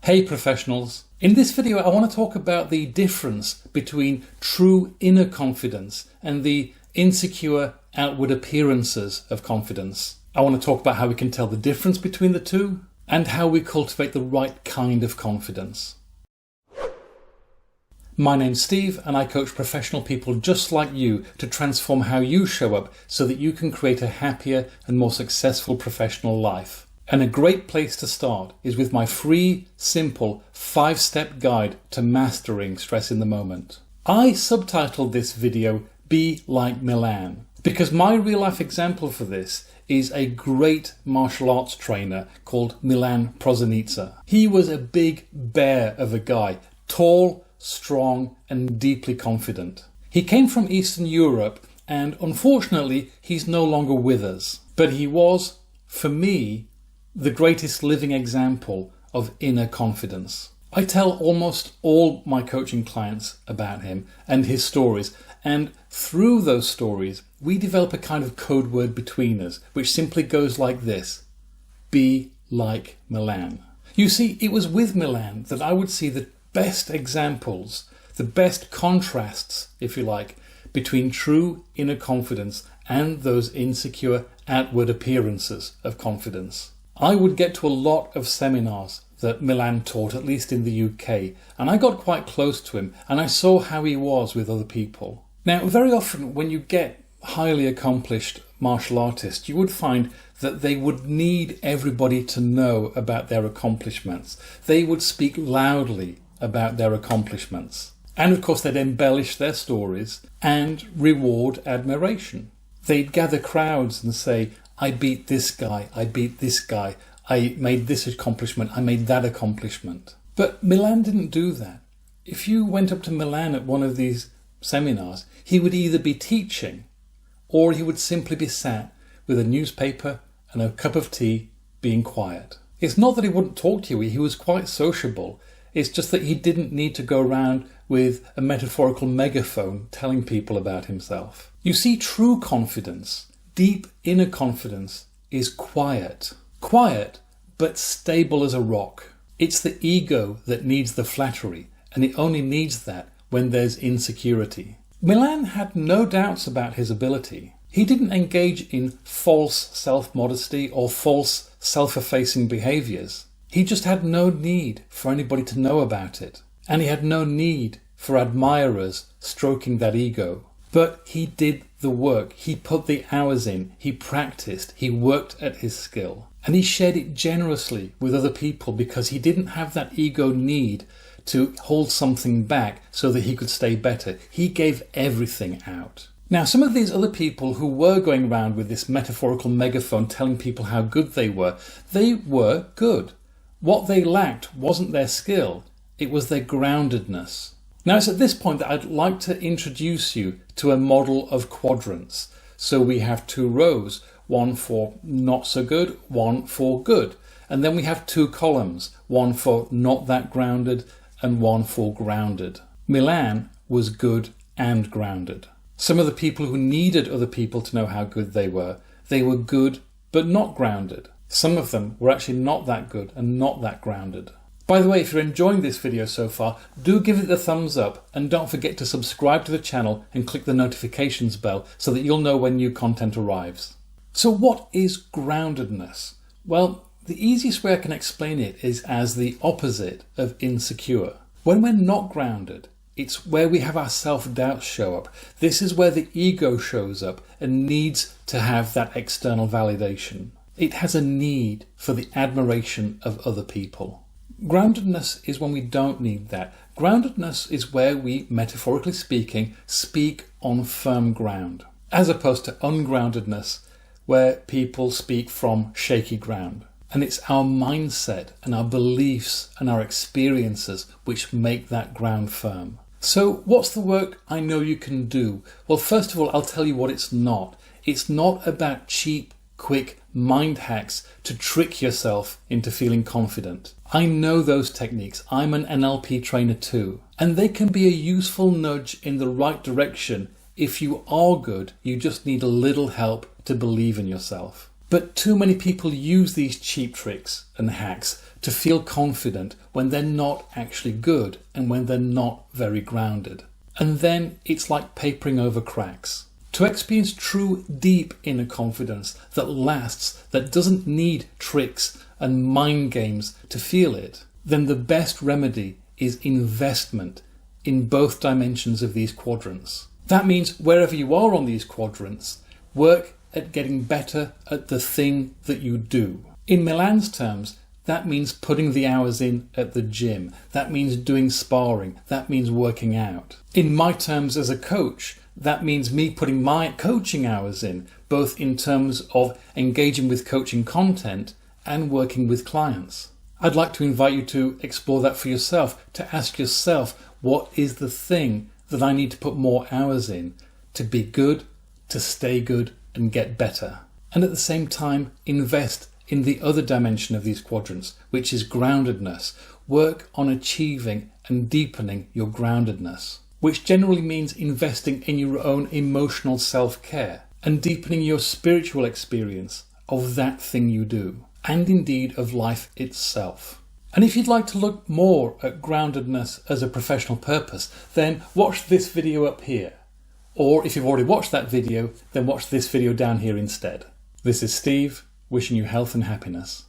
Hey professionals! In this video I want to talk about the difference between true inner confidence and the insecure outward appearances of confidence. I want to talk about how we can tell the difference between the two and how we cultivate the right kind of confidence. My name's Steve and I coach professional people just like you to transform how you show up so that you can create a happier and more successful professional life. And a great place to start is with my free, simple, 5-step guide to mastering stress in the moment. I subtitled this video, Be Like Milan, because my real life example for this is a great martial arts trainer called Milan Prosanitsa. He was a big bear of a guy, tall, strong and deeply confident. He came from Eastern Europe and unfortunately he's no longer with us. But he was, for me, the greatest living example of inner confidence. I tell almost all my coaching clients about him and his stories, and through those stories we develop a kind of code word between us which simply goes like this: be like Milan. You see, it was with Milan that I would see the best examples, the best contrasts, if you like, between true inner confidence and those insecure outward appearances of confidence. I would get to a lot of seminars that Milan taught, at least in the UK, and I got quite close to him and I saw how he was with other people. Now, very often when you get highly accomplished martial artists, you would find that they would need everybody to know about their accomplishments. They would speak loudly about their accomplishments. And of course they'd embellish their stories and reward admiration. They'd gather crowds and say, I beat this guy, I beat this guy, I made this accomplishment, I made that accomplishment. But Milan didn't do that. If you went up to Milan at one of these seminars, he would either be teaching or he would simply be sat with a newspaper and a cup of tea being quiet. It's not that he wouldn't talk to you, he was quite sociable. It's just that he didn't need to go around with a metaphorical megaphone telling people about himself. You see, true confidence, deep inner confidence, is quiet. Quiet, but stable as a rock. It's the ego that needs the flattery, and it only needs that when there's insecurity. Milan had no doubts about his ability. He didn't engage in false self-modesty or false self-effacing behaviours. He just had no need for anybody to know about it, and he had no need for admirers stroking that ego. But he did the work, he put the hours in, he practiced, he worked at his skill, and he shared it generously with other people because he didn't have that ego need to hold something back so that he could stay better. He gave everything out. Now, some of these other people who were going around with this metaphorical megaphone telling people how good they were good. What they lacked wasn't their skill, it was their groundedness. Now it's at this point that I'd like to introduce you to a model of quadrants. So we have 2 rows, one for not so good, one for good. And then we have 2 columns, one for not that grounded and one for grounded. Milan was good and grounded. Some of the people who needed other people to know how good they were good but not grounded. Some of them were actually not that good and not that grounded. By the way, if you're enjoying this video so far, do give it the thumbs up and don't forget to subscribe to the channel and click the notifications bell so that you'll know when new content arrives. So what is groundedness? Well, the easiest way I can explain it is as the opposite of insecure. When we're not grounded, it's where we have our self-doubts show up. This is where the ego shows up and needs to have that external validation. It has a need for the admiration of other people. Groundedness is when we don't need that. Groundedness is where we, metaphorically speaking, speak on firm ground, as opposed to ungroundedness, where people speak from shaky ground. And it's our mindset and our beliefs and our experiences which make that ground firm. So what's the work I know you can do? Well, first of all, I'll tell you what it's not. It's not about cheap, quick mind hacks to trick yourself into feeling confident. I know those techniques. I'm an NLP trainer too. And they can be a useful nudge in the right direction. If you are good, you just need a little help to believe in yourself. But too many people use these cheap tricks and hacks to feel confident when they're not actually good and when they're not very grounded. And then it's like papering over cracks. To experience true, deep inner confidence that lasts, that doesn't need tricks and mind games to feel it, then the best remedy is investment in both dimensions of these quadrants. That means wherever you are on these quadrants, work at getting better at the thing that you do. In Milan's terms, that means putting the hours in at the gym. That means doing sparring. That means working out. In my terms as a coach, that means me putting my coaching hours in, both in terms of engaging with coaching content and working with clients. I'd like to invite you to explore that for yourself, to ask yourself, what is the thing that I need to put more hours in to be good, to stay good and get better? And at the same time, invest in the other dimension of these quadrants, which is groundedness. Work on achieving and deepening your groundedness, which generally means investing in your own emotional self-care and deepening your spiritual experience of that thing you do, and indeed of life itself. And if you'd like to look more at groundedness as a professional purpose, then watch this video up here. Or if you've already watched that video, then watch this video down here instead. This is Steve, wishing you health and happiness.